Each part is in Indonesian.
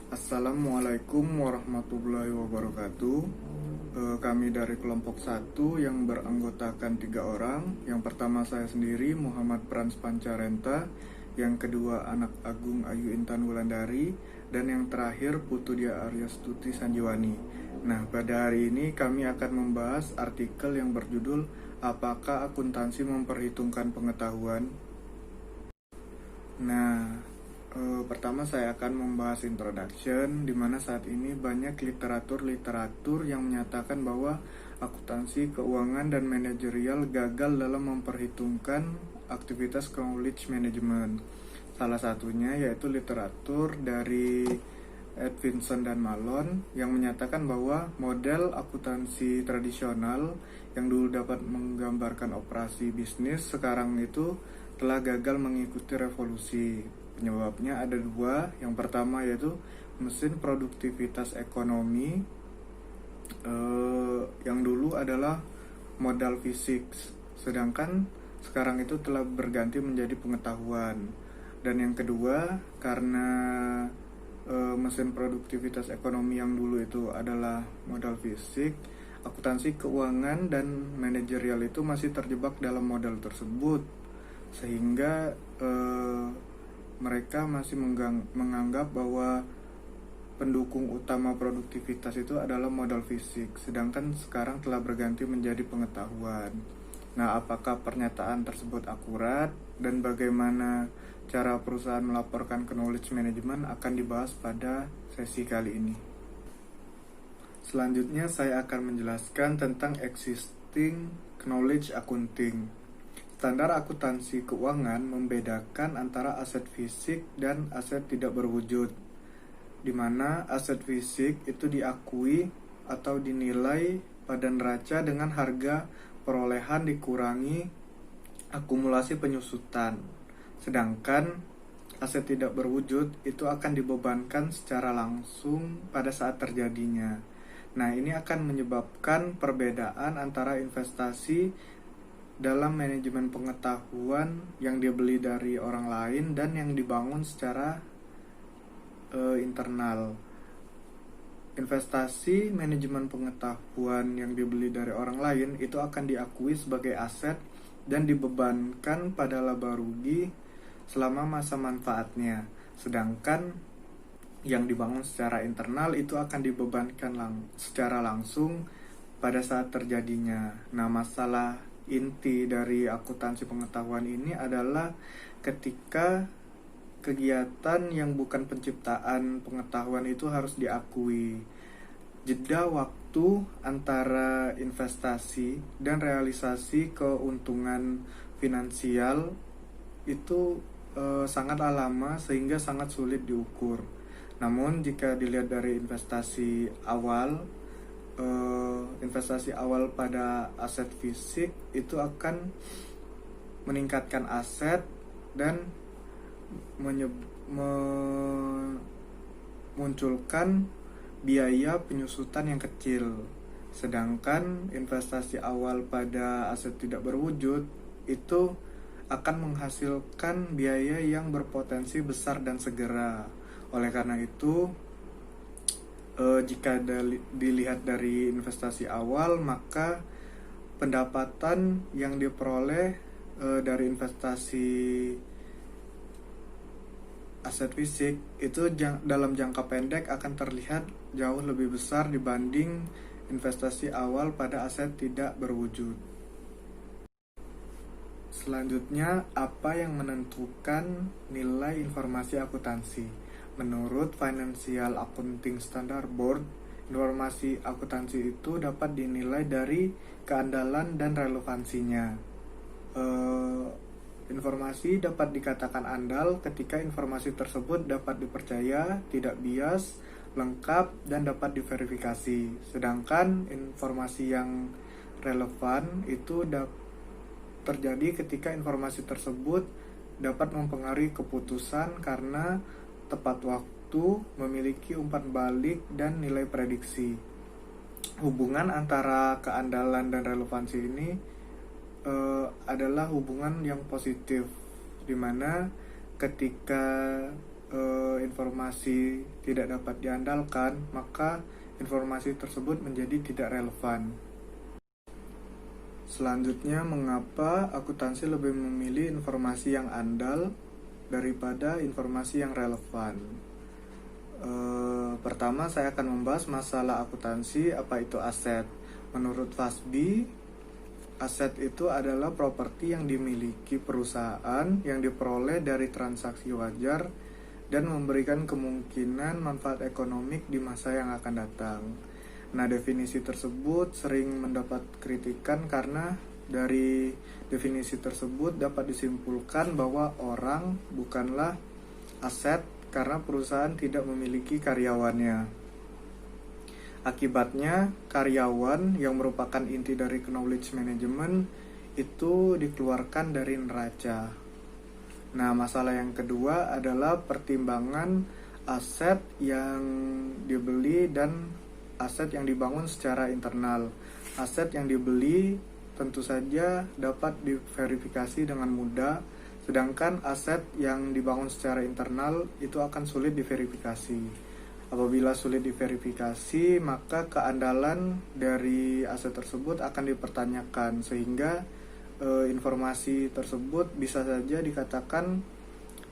Assalamualaikum warahmatullahi wabarakatuh. Kami dari kelompok 1 yang beranggotakan 3 orang. Yang pertama saya sendiri, Muhammad Frans Pancarenta. Yang kedua, anak Agung Ayu Intan Wulandari. Dan yang terakhir, Putu Dia Arya Stuti Sanjiwani. Nah, pada hari ini kami akan membahas artikel yang berjudul Apakah akuntansi memperhitungkan pengetahuan? Nah, pertama saya akan membahas introduction, di mana saat ini banyak literatur yang menyatakan bahwa akuntansi keuangan dan manajerial gagal dalam memperhitungkan aktivitas knowledge management. Salah satunya yaitu literatur dari Edvinson dan Malone yang menyatakan bahwa model akuntansi tradisional yang dulu dapat menggambarkan operasi bisnis sekarang itu telah gagal mengikuti revolusi. Penyebabnya ada 2. Yang pertama yaitu mesin produktivitas ekonomi yang dulu adalah modal fisik, sedangkan sekarang itu telah berganti menjadi pengetahuan. Dan yang kedua, karena mesin produktivitas ekonomi yang dulu itu adalah modal fisik, akuntansi keuangan dan manajerial itu masih terjebak dalam modal tersebut, sehingga mereka masih menganggap bahwa pendukung utama produktivitas itu adalah modal fisik, sedangkan sekarang telah berganti menjadi pengetahuan. Nah, apakah pernyataan tersebut akurat dan bagaimana cara perusahaan melaporkan knowledge management akan dibahas pada sesi kali ini. Selanjutnya saya akan menjelaskan tentang existing knowledge accounting. Standar akuntansi keuangan membedakan antara aset fisik dan aset tidak berwujud, di mana aset fisik itu diakui atau dinilai pada neraca dengan harga perolehan dikurangi akumulasi penyusutan. Sedangkan aset tidak berwujud itu akan dibebankan secara langsung pada saat terjadinya. Nah, ini akan menyebabkan perbedaan antara investasi dalam manajemen pengetahuan yang dibeli dari orang lain dan yang dibangun secara internal. Investasi manajemen pengetahuan yang dibeli dari orang lain itu akan diakui sebagai aset dan dibebankan pada laba rugi selama masa manfaatnya. Sedangkan yang dibangun secara internal itu akan dibebankan secara langsung pada saat terjadinya. Nah, masalah inti dari akuntansi pengetahuan ini adalah ketika kegiatan yang bukan penciptaan pengetahuan itu harus diakui. Jeda waktu antara investasi dan realisasi keuntungan finansial itu sangat lama sehingga sangat sulit diukur. Namun jika dilihat dari investasi awal pada aset fisik itu akan meningkatkan aset dan memunculkan biaya penyusutan yang kecil. Sedangkan investasi awal pada aset tidak berwujud itu akan menghasilkan biaya yang berpotensi besar dan segera. Oleh karena itu, jika dilihat dari investasi awal, maka pendapatan yang diperoleh dari investasi aset fisik itu dalam jangka pendek akan terlihat jauh lebih besar dibanding investasi awal pada aset tidak berwujud. Selanjutnya, apa yang menentukan nilai informasi akuntansi? Menurut Financial Accounting Standard Board, informasi akuntansi itu dapat dinilai dari keandalan dan relevansinya. Informasi dapat dikatakan andal ketika informasi tersebut dapat dipercaya, tidak bias, lengkap, dan dapat diverifikasi. Sedangkan informasi yang relevan itu terjadi ketika informasi tersebut dapat mempengaruhi keputusan karena tepat waktu, memiliki umpan balik, dan nilai prediksi. Hubungan antara keandalan dan relevansi ini adalah hubungan yang positif, dimana ketika informasi tidak dapat diandalkan, maka informasi tersebut menjadi tidak relevan. Selanjutnya, mengapa akuntansi lebih memilih informasi yang andal daripada informasi yang relevan? Pertama, saya akan membahas masalah akuntansi, apa itu aset. Menurut FASBI, aset itu adalah properti yang dimiliki perusahaan yang diperoleh dari transaksi wajar dan memberikan kemungkinan manfaat ekonomik di masa yang akan datang. Nah, definisi tersebut sering mendapat kritikan karena dari definisi tersebut dapat disimpulkan bahwa orang bukanlah aset karena perusahaan tidak memiliki karyawannya. Akibatnya, karyawan yang merupakan inti dari knowledge management itu dikeluarkan dari neraca. Nah, masalah yang kedua adalah pertimbangan aset yang dibeli dan aset yang dibangun secara internal. Aset yang dibeli tentu saja dapat diverifikasi dengan mudah, sedangkan aset yang dibangun secara internal itu akan sulit diverifikasi. Apabila sulit diverifikasi, maka keandalan dari aset tersebut akan dipertanyakan, sehingga informasi tersebut bisa saja dikatakan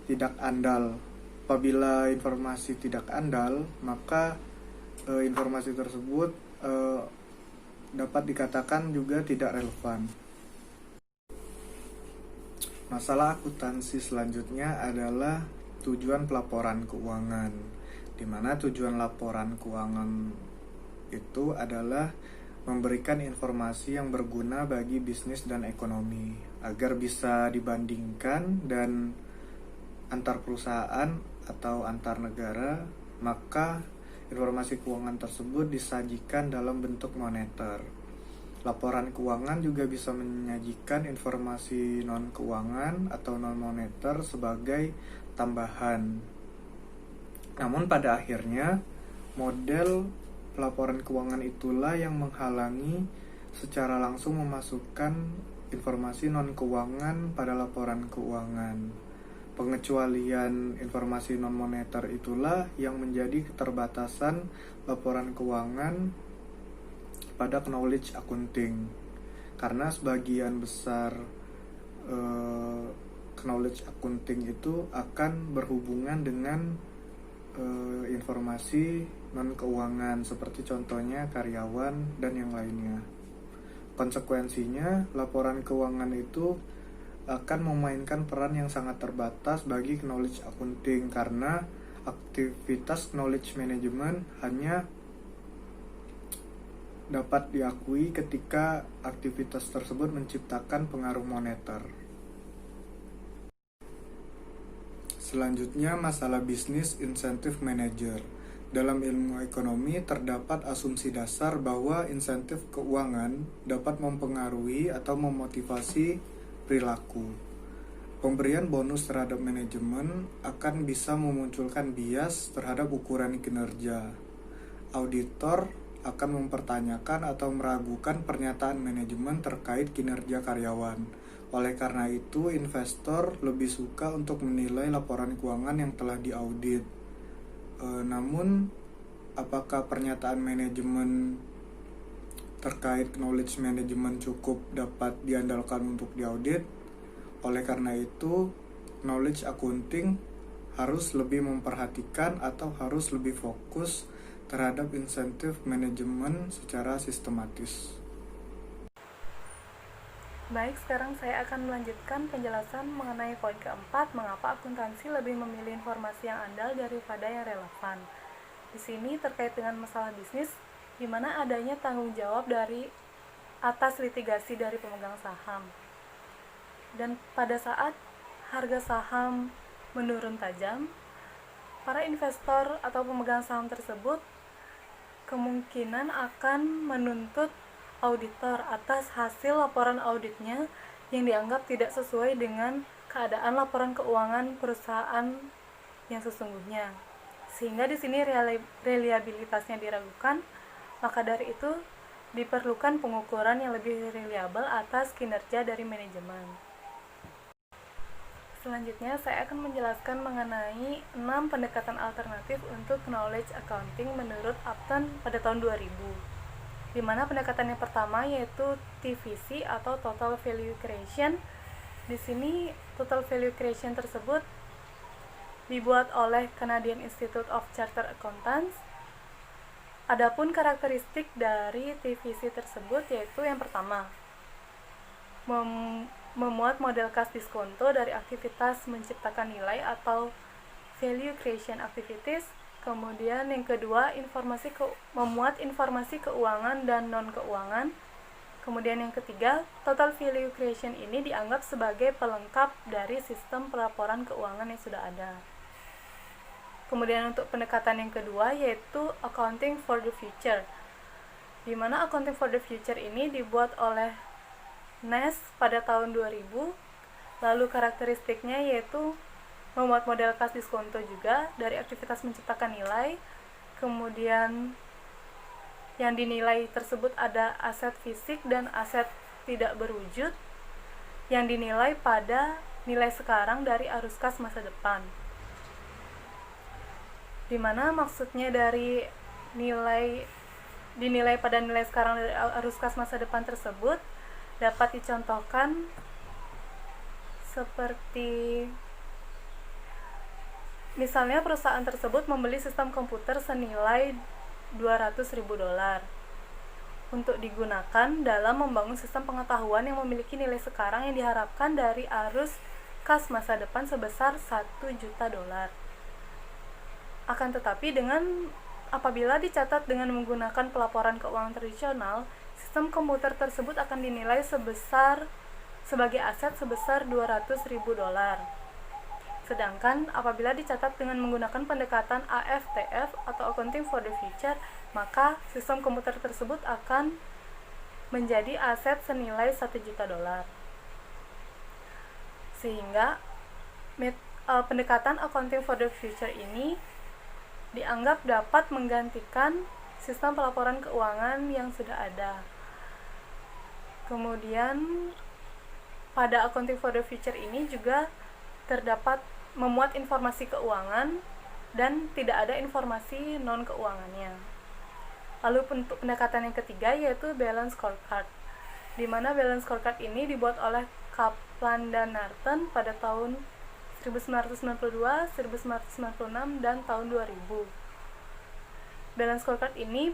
tidak andal. Apabila informasi tidak andal, maka informasi tersebut dapat dikatakan juga tidak relevan. Masalah akuntansi selanjutnya adalah tujuan pelaporan keuangan, di mana tujuan laporan keuangan itu adalah memberikan informasi yang berguna bagi bisnis dan ekonomi agar bisa dibandingkan dan antar perusahaan atau antar negara, maka informasi keuangan tersebut disajikan dalam bentuk moneter. Laporan keuangan juga bisa menyajikan informasi non-keuangan atau non-moneter sebagai tambahan. Namun pada akhirnya, model laporan keuangan itulah yang menghalangi secara langsung memasukkan informasi non-keuangan pada laporan keuangan. Pengecualian informasi non-moneter itulah yang menjadi keterbatasan laporan keuangan pada knowledge accounting. Karena sebagian besar knowledge accounting itu akan berhubungan dengan informasi non-keuangan, seperti contohnya karyawan dan yang lainnya. Konsekuensinya, laporan keuangan itu akan memainkan peran yang sangat terbatas bagi knowledge accounting karena aktivitas knowledge management hanya dapat diakui ketika aktivitas tersebut menciptakan pengaruh moneter. Selanjutnya, masalah bisnis insentif manager. Dalam ilmu ekonomi terdapat asumsi dasar bahwa insentif keuangan dapat mempengaruhi atau memotivasi perilaku. Pemberian bonus terhadap manajemen akan bisa memunculkan bias terhadap ukuran kinerja. Auditor akan mempertanyakan atau meragukan pernyataan manajemen terkait kinerja karyawan. Oleh karena itu, investor lebih suka untuk menilai laporan keuangan yang telah diaudit. Namun, apakah pernyataan manajemen terkait knowledge management cukup dapat diandalkan untuk diaudit? Oleh karena itu, knowledge accounting harus lebih memperhatikan atau harus lebih fokus terhadap insentif manajemen secara sistematis. Baik, sekarang saya akan melanjutkan penjelasan mengenai poin keempat, mengapa akuntansi lebih memilih informasi yang andal daripada yang relevan. Di sini terkait dengan masalah bisnis, di mana adanya tanggung jawab dari atas litigasi dari pemegang saham. Dan pada saat harga saham menurun tajam, para investor atau pemegang saham tersebut kemungkinan akan menuntut auditor atas hasil laporan auditnya yang dianggap tidak sesuai dengan keadaan laporan keuangan perusahaan yang sesungguhnya. Sehingga di sini reliabilitasnya diragukan, maka dari itu diperlukan pengukuran yang lebih reliabel atas kinerja dari manajemen. Selanjutnya, saya akan menjelaskan mengenai 6 pendekatan alternatif untuk knowledge accounting menurut Upton pada tahun 2000. Di mana pendekatan yang pertama yaitu TVC atau Total Value Creation. Di sini Total Value Creation tersebut dibuat oleh Canadian Institute of Chartered Accountants. Adapun karakteristik dari TVC tersebut yaitu yang pertama, memuat model kas diskonto dari aktivitas menciptakan nilai atau value creation activities. Kemudian yang kedua, memuat informasi keuangan dan non-keuangan. Kemudian yang ketiga, total value creation ini dianggap sebagai pelengkap dari sistem pelaporan keuangan yang sudah ada. Kemudian untuk pendekatan yang kedua yaitu accounting for the future, di mana accounting for the future ini dibuat oleh Ness pada tahun 2000. Lalu karakteristiknya yaitu memuat model kas diskonto juga dari aktivitas menciptakan nilai. Kemudian yang dinilai tersebut ada aset fisik dan aset tidak berwujud yang dinilai pada nilai sekarang dari arus kas masa depan. Di mana maksudnya dari dinilai pada nilai sekarang dari arus kas masa depan tersebut dapat dicontohkan seperti misalnya perusahaan tersebut membeli sistem komputer senilai $200.000 untuk digunakan dalam membangun sistem pengetahuan yang memiliki nilai sekarang yang diharapkan dari arus kas masa depan sebesar $1 juta. Akan tetapi apabila dicatat dengan menggunakan pelaporan keuangan tradisional, sistem komputer tersebut akan dinilai sebagai aset sebesar $200.000. Sedangkan apabila dicatat dengan menggunakan pendekatan AFTF atau Accounting for the Future, maka sistem komputer tersebut akan menjadi aset senilai $1 juta. Sehingga pendekatan Accounting for the Future ini dianggap dapat menggantikan sistem pelaporan keuangan yang sudah ada. Kemudian pada Accounting for the Future ini juga terdapat memuat informasi keuangan dan tidak ada informasi non-keuangannya. Lalu untuk pendekatan yang ketiga yaitu Balance Scorecard, di mana Balance Scorecard ini dibuat oleh Kaplan dan Norton pada tahun 1992, 1996, dan tahun 2000. Balance Scorecard ini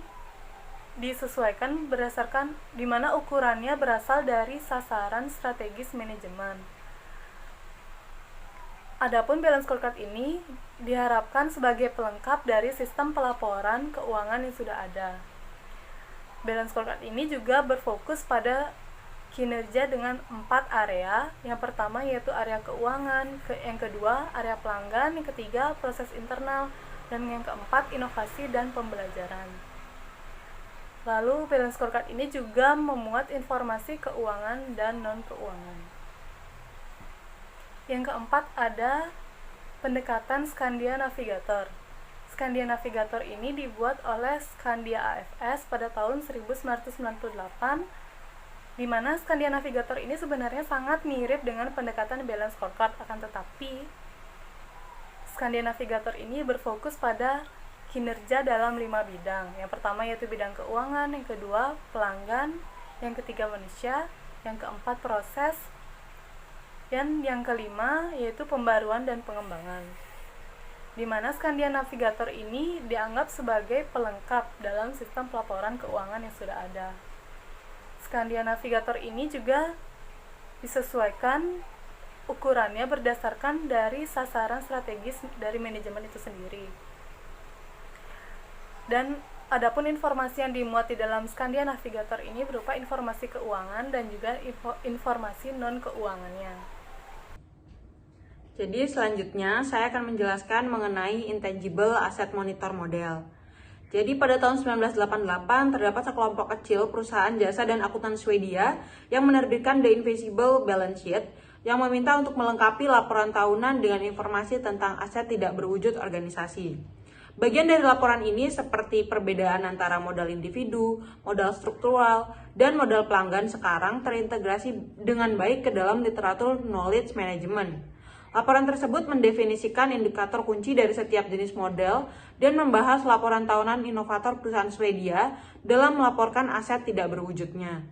disesuaikan berdasarkan di mana ukurannya berasal dari sasaran strategis manajemen. Adapun Balance Scorecard ini diharapkan sebagai pelengkap dari sistem pelaporan keuangan yang sudah ada. Balance Scorecard ini juga berfokus pada kinerja dengan 4 area. Yang pertama yaitu area keuangan, yang kedua area pelanggan, yang ketiga proses internal, dan yang keempat inovasi dan pembelajaran. Lalu Balance Scorecard ini juga memuat informasi keuangan dan non-keuangan. Yang keempat ada pendekatan Skandia Navigator. Skandia Navigator ini dibuat oleh Skandia AFS pada tahun 1998, di mana Skandia Navigator ini sebenarnya sangat mirip dengan pendekatan Balance Scorecard, akan tetapi Skandia Navigator ini berfokus pada kinerja dalam 5 bidang. Yang pertama yaitu bidang keuangan, yang kedua pelanggan, yang ketiga manusia, yang keempat proses, dan yang kelima yaitu pembaruan dan pengembangan. Di mana Skandia Navigator ini dianggap sebagai pelengkap dalam sistem pelaporan keuangan yang sudah ada. Skandia Navigator ini juga disesuaikan ukurannya berdasarkan dari sasaran strategis dari manajemen itu sendiri. Dan adapun informasi yang dimuat di dalam Skandia Navigator ini berupa informasi keuangan dan juga informasi non-keuangannya. Jadi selanjutnya saya akan menjelaskan mengenai Intangible Asset Monitor Model. Jadi pada tahun 1988 terdapat sekelompok kecil perusahaan jasa dan akuntan Swedia yang menerbitkan The Invisible Balance Sheet yang meminta untuk melengkapi laporan tahunan dengan informasi tentang aset tidak berwujud organisasi. Bagian dari laporan ini seperti perbedaan antara modal individu, modal struktural, dan modal pelanggan sekarang terintegrasi dengan baik ke dalam literatur knowledge management. Laporan tersebut mendefinisikan indikator kunci dari setiap jenis model dan membahas laporan tahunan inovator perusahaan Swedia dalam melaporkan aset tidak berwujudnya.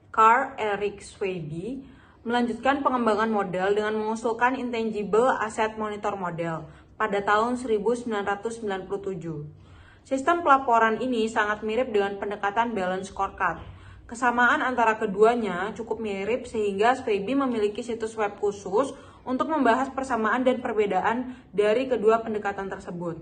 Carl Erik Swedi melanjutkan pengembangan model dengan mengusulkan Intangible Asset Monitor Model pada tahun 1997. Sistem pelaporan ini sangat mirip dengan pendekatan Balance Scorecard. Kesamaan antara keduanya cukup mirip sehingga Swedi memiliki situs web khusus untuk membahas persamaan dan perbedaan dari kedua pendekatan tersebut.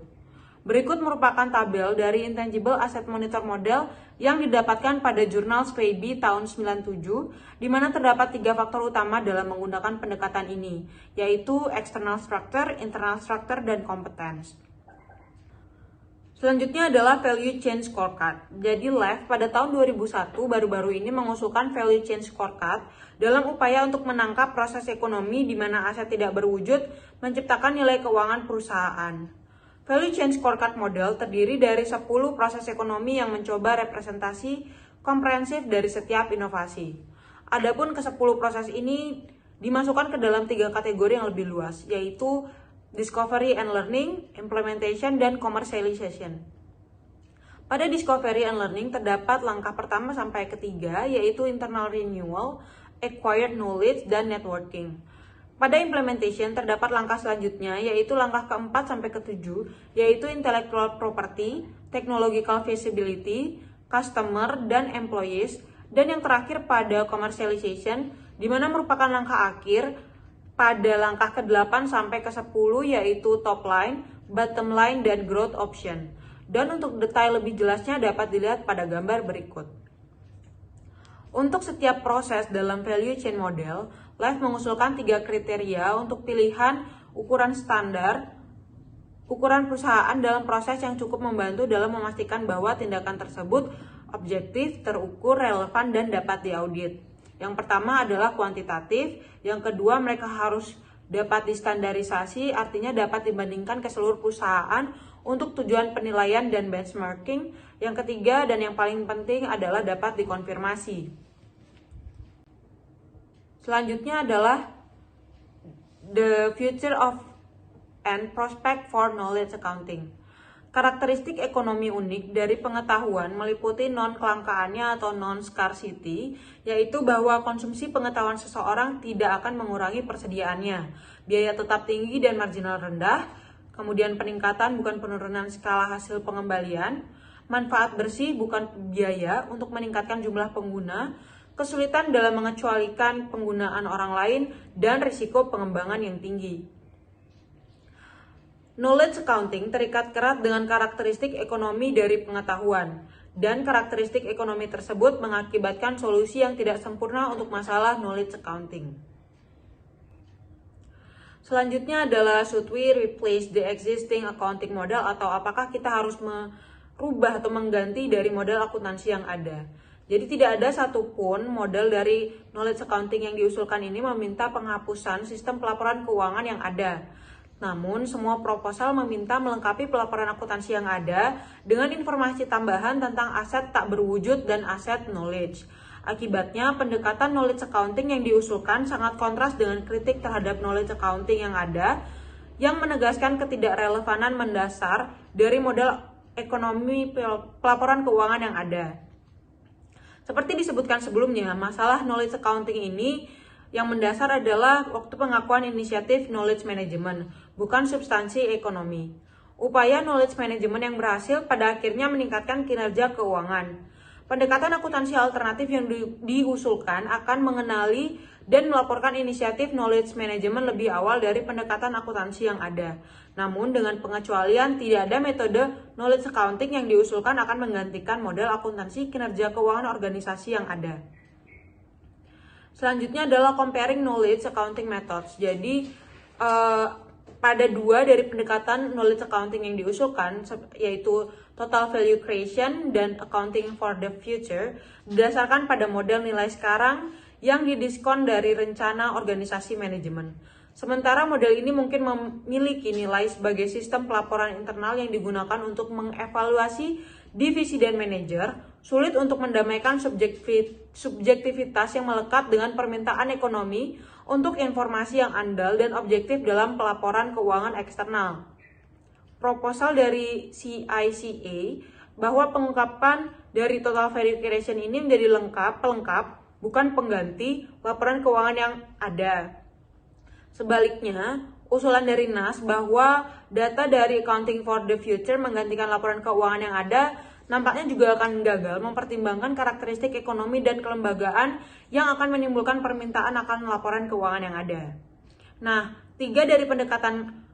Berikut merupakan tabel dari Intangible Asset Monitor Model yang didapatkan pada jurnal Swedi tahun 97, di mana terdapat 3 faktor utama dalam menggunakan pendekatan ini, yaitu external structure, internal structure, dan competence. Selanjutnya adalah Value Chain Scorecard. Jadi LEF pada tahun 2001 baru-baru ini mengusulkan Value Chain Scorecard dalam upaya untuk menangkap proses ekonomi di mana aset tidak berwujud menciptakan nilai keuangan perusahaan. Value Chain Scorecard model terdiri dari 10 proses ekonomi yang mencoba representasi komprehensif dari setiap inovasi. Adapun ke-10 proses ini dimasukkan ke dalam 3 kategori yang lebih luas, yaitu Discovery and Learning, Implementation, dan Commercialization. Pada Discovery and Learning terdapat langkah pertama sampai ketiga, yaitu Internal Renewal, Acquired Knowledge, dan Networking. Pada Implementation terdapat langkah selanjutnya, yaitu langkah keempat sampai ketujuh, yaitu Intellectual Property, Technological Feasibility, Customer, dan Employees, dan yang terakhir pada Commercialization, di mana merupakan langkah akhir pada langkah ke-8 sampai ke-10 yaitu top line, bottom line, dan growth option. Dan untuk detail lebih jelasnya dapat dilihat pada gambar berikut. Untuk setiap proses dalam value chain model, LEF mengusulkan 3 kriteria untuk pilihan ukuran standar, ukuran perusahaan dalam proses yang cukup membantu dalam memastikan bahwa tindakan tersebut objektif, terukur, relevan, dan dapat diaudit. Yang pertama adalah kuantitatif, yang kedua mereka harus dapat distandarisasi, artinya dapat dibandingkan ke seluruh perusahaan untuk tujuan penilaian dan benchmarking. Yang ketiga dan yang paling penting adalah dapat dikonfirmasi. Selanjutnya adalah the future of and prospect for knowledge accounting. Karakteristik ekonomi unik dari pengetahuan meliputi non-kelangkaannya atau non-scarcity, yaitu bahwa konsumsi pengetahuan seseorang tidak akan mengurangi persediaannya, biaya tetap tinggi dan marginal rendah, kemudian peningkatan bukan penurunan skala hasil pengembalian, manfaat bersih bukan biaya untuk meningkatkan jumlah pengguna, kesulitan dalam mengecualikan penggunaan orang lain, dan risiko pengembangan yang tinggi. Knowledge accounting terikat erat dengan karakteristik ekonomi dari pengetahuan, dan karakteristik ekonomi tersebut mengakibatkan solusi yang tidak sempurna untuk masalah knowledge accounting. Selanjutnya adalah should we replace the existing accounting model, atau apakah kita harus merubah atau mengganti dari model akuntansi yang ada. Jadi tidak ada satupun model dari knowledge accounting yang diusulkan ini meminta penghapusan sistem pelaporan keuangan yang ada. Namun, semua proposal meminta melengkapi pelaporan akuntansi yang ada dengan informasi tambahan tentang aset tak berwujud dan aset knowledge. Akibatnya, pendekatan knowledge accounting yang diusulkan sangat kontras dengan kritik terhadap knowledge accounting yang ada, yang menegaskan ketidakrelevanan mendasar dari model ekonomi pelaporan keuangan yang ada. Seperti disebutkan sebelumnya, masalah knowledge accounting ini yang mendasar adalah waktu pengakuan inisiatif knowledge management, bukan substansi ekonomi. Upaya knowledge management yang berhasil pada akhirnya meningkatkan kinerja keuangan. Pendekatan akuntansi alternatif yang diusulkan akan mengenali dan melaporkan inisiatif knowledge management lebih awal dari pendekatan akuntansi yang ada. Namun dengan pengecualian tidak ada metode knowledge accounting yang diusulkan akan menggantikan model akuntansi kinerja keuangan organisasi yang ada. Selanjutnya adalah comparing knowledge accounting methods. Jadi pada 2 dari pendekatan knowledge accounting yang diusulkan, yaitu total value creation dan accounting for the future, berdasarkan pada model nilai sekarang yang didiskon dari rencana organisasi manajemen. Sementara model ini mungkin memiliki nilai sebagai sistem pelaporan internal yang digunakan untuk mengevaluasi divisi dan manajer, sulit untuk mendamaikan subjektivitas yang melekat dengan permintaan ekonomi untuk informasi yang andal dan objektif dalam pelaporan keuangan eksternal. Proposal dari CICA bahwa pengungkapan dari total verification ini menjadi pelengkap, bukan pengganti laporan keuangan yang ada. Sebaliknya, usulan dari NAS bahwa data dari Accounting for the Future menggantikan laporan keuangan yang ada nampaknya juga akan gagal mempertimbangkan karakteristik ekonomi dan kelembagaan yang akan menimbulkan permintaan akan laporan keuangan yang ada. Nah, 3 dari pendekatan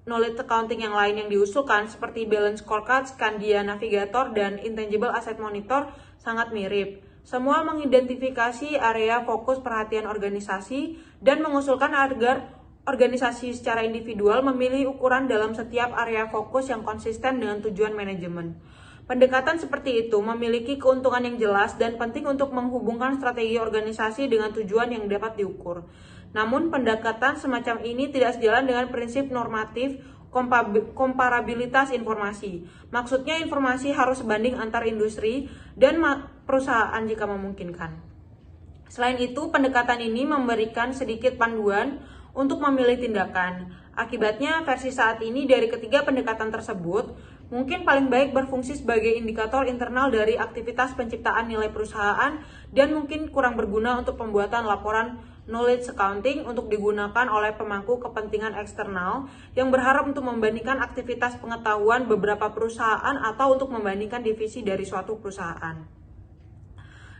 knowledge accounting yang lain yang diusulkan seperti Balance Scorecard, Scandia Navigator, dan Intangible Asset Monitor sangat mirip. Semua mengidentifikasi area fokus perhatian organisasi dan mengusulkan agar organisasi secara individual memilih ukuran dalam setiap area fokus yang konsisten dengan tujuan manajemen. Pendekatan seperti itu memiliki keuntungan yang jelas dan penting untuk menghubungkan strategi organisasi dengan tujuan yang dapat diukur. Namun, pendekatan semacam ini tidak sejalan dengan prinsip normatif komparabilitas informasi. Maksudnya, informasi harus sebanding antar industri dan perusahaan jika memungkinkan. Selain itu, pendekatan ini memberikan sedikit panduan untuk memilih tindakan. Akibatnya, versi saat ini dari ketiga pendekatan tersebut mungkin paling baik berfungsi sebagai indikator internal dari aktivitas penciptaan nilai perusahaan dan mungkin kurang berguna untuk pembuatan laporan knowledge accounting untuk digunakan oleh pemangku kepentingan eksternal yang berharap untuk membandingkan aktivitas pengetahuan beberapa perusahaan atau untuk membandingkan divisi dari suatu perusahaan.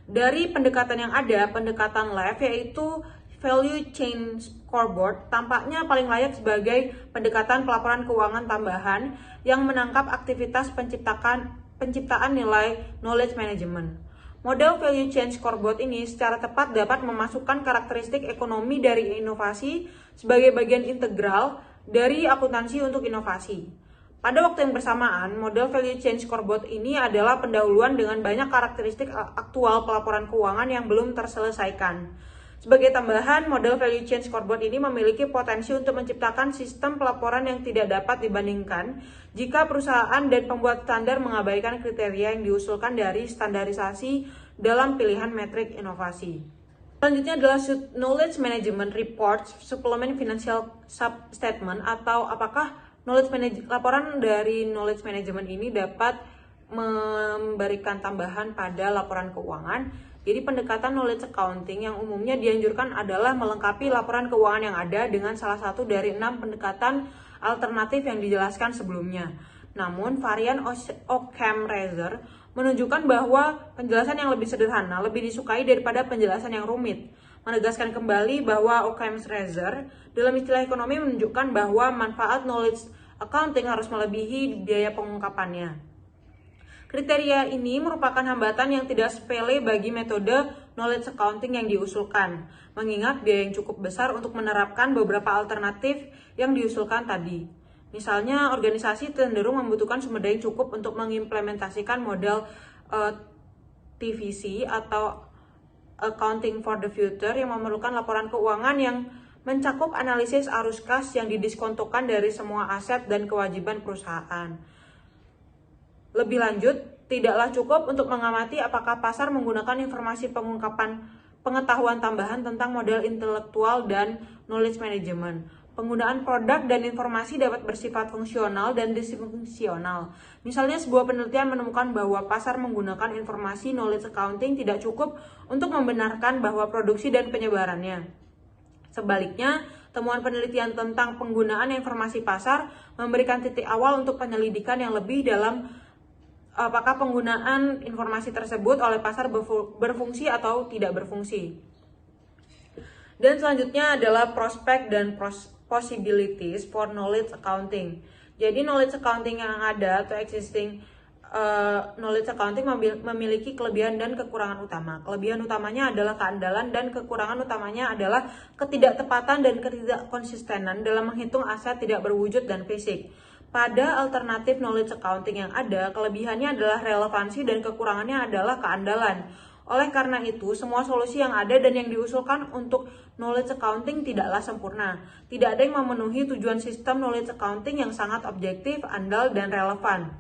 Dari pendekatan yang ada, pendekatan left yaitu Value Chain Scoreboard tampaknya paling layak sebagai pendekatan pelaporan keuangan tambahan yang menangkap aktivitas penciptaan nilai knowledge management. Model Value Chain Scoreboard ini secara tepat dapat memasukkan karakteristik ekonomi dari inovasi sebagai bagian integral dari akuntansi untuk inovasi. Pada waktu yang bersamaan, model Value Chain Scoreboard ini adalah pendahuluan dengan banyak karakteristik aktual pelaporan keuangan yang belum terselesaikan. Sebagai tambahan, model Value Chain Scoreboard ini memiliki potensi untuk menciptakan sistem pelaporan yang tidak dapat dibandingkan jika perusahaan dan pembuat standar mengabaikan kriteria yang diusulkan dari standarisasi dalam pilihan metrik inovasi. Selanjutnya adalah Knowledge Management Report Supplement Financial Statement atau apakah laporan dari Knowledge Management ini dapat memberikan tambahan pada laporan keuangan. Jadi pendekatan knowledge accounting yang umumnya dianjurkan adalah melengkapi laporan keuangan yang ada dengan salah satu dari 6 pendekatan alternatif yang dijelaskan sebelumnya. Namun varian Occam-Rather menunjukkan bahwa penjelasan yang lebih sederhana lebih disukai daripada penjelasan yang rumit. Menegaskan kembali bahwa Occam-Rather dalam istilah ekonomi menunjukkan bahwa manfaat knowledge accounting harus melebihi biaya pengungkapannya. Kriteria ini merupakan hambatan yang tidak sepele bagi metode knowledge accounting yang diusulkan, mengingat biaya yang cukup besar untuk menerapkan beberapa alternatif yang diusulkan tadi. Misalnya, organisasi cenderung membutuhkan sumber daya yang cukup untuk mengimplementasikan model TVC atau Accounting for the Future yang memerlukan laporan keuangan yang mencakup analisis arus kas yang didiskontokan dari semua aset dan kewajiban perusahaan. Lebih lanjut, tidaklah cukup untuk mengamati apakah pasar menggunakan informasi pengetahuan tambahan tentang model intelektual dan knowledge management. Penggunaan produk dan informasi dapat bersifat fungsional dan disfungsional. Misalnya, sebuah penelitian menemukan bahwa pasar menggunakan informasi knowledge accounting tidak cukup untuk membenarkan bahwa produksi dan penyebarannya. Sebaliknya, temuan penelitian tentang penggunaan informasi pasar memberikan titik awal untuk penyelidikan yang lebih dalam apakah penggunaan informasi tersebut oleh pasar berfungsi atau tidak berfungsi. Dan selanjutnya adalah prospect dan possibilities for knowledge accounting. Jadi knowledge accounting yang ada atau existing knowledge accounting memiliki kelebihan dan kekurangan utama. Kelebihan utamanya adalah keandalan dan kekurangan utamanya adalah ketidaktepatan dan ketidakkonsistenan dalam menghitung aset tidak berwujud dan fisik. Pada alternatif knowledge accounting yang ada, kelebihannya adalah relevansi dan kekurangannya adalah keandalan. Oleh karena itu, semua solusi yang ada dan yang diusulkan untuk knowledge accounting tidaklah sempurna. Tidak ada yang memenuhi tujuan sistem knowledge accounting yang sangat objektif, andal, dan relevan.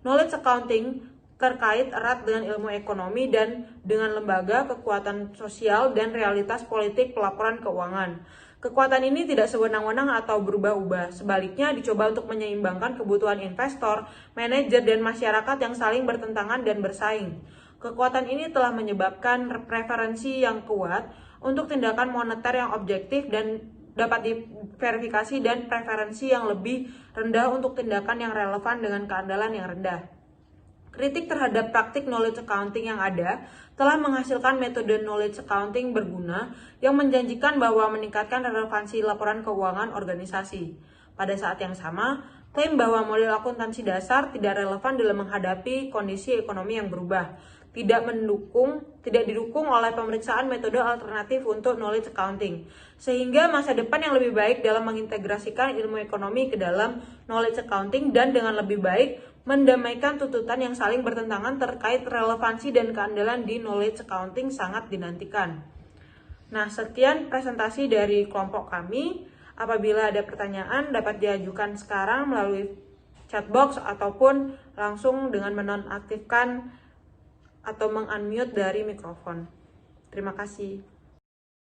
Knowledge accounting terkait erat dengan ilmu ekonomi dan dengan lembaga, kekuatan sosial, dan realitas politik pelaporan keuangan. Kekuatan ini tidak sewenang-wenang atau berubah-ubah, sebaliknya dicoba untuk menyeimbangkan kebutuhan investor, manajer, dan masyarakat yang saling bertentangan dan bersaing. Kekuatan ini telah menyebabkan preferensi yang kuat untuk tindakan moneter yang objektif dan dapat diverifikasi dan preferensi yang lebih rendah untuk tindakan yang relevan dengan keandalan yang rendah. Kritik terhadap praktik knowledge accounting yang ada telah menghasilkan metode knowledge accounting berguna yang menjanjikan bahwa meningkatkan relevansi laporan keuangan organisasi. Pada saat yang sama, klaim bahwa model akuntansi dasar tidak relevan dalam menghadapi kondisi ekonomi yang berubah, tidak didukung oleh pemeriksaan metode alternatif untuk knowledge accounting, sehingga masa depan yang lebih baik dalam mengintegrasikan ilmu ekonomi ke dalam knowledge accounting dan dengan lebih baik mendamaikan tuntutan yang saling bertentangan terkait relevansi dan keandalan di knowledge accounting sangat dinantikan. Nah, sekian presentasi dari kelompok kami. Apabila ada pertanyaan dapat diajukan sekarang melalui chat box ataupun langsung dengan menonaktifkan atau mengunmute dari mikrofon. Terima kasih.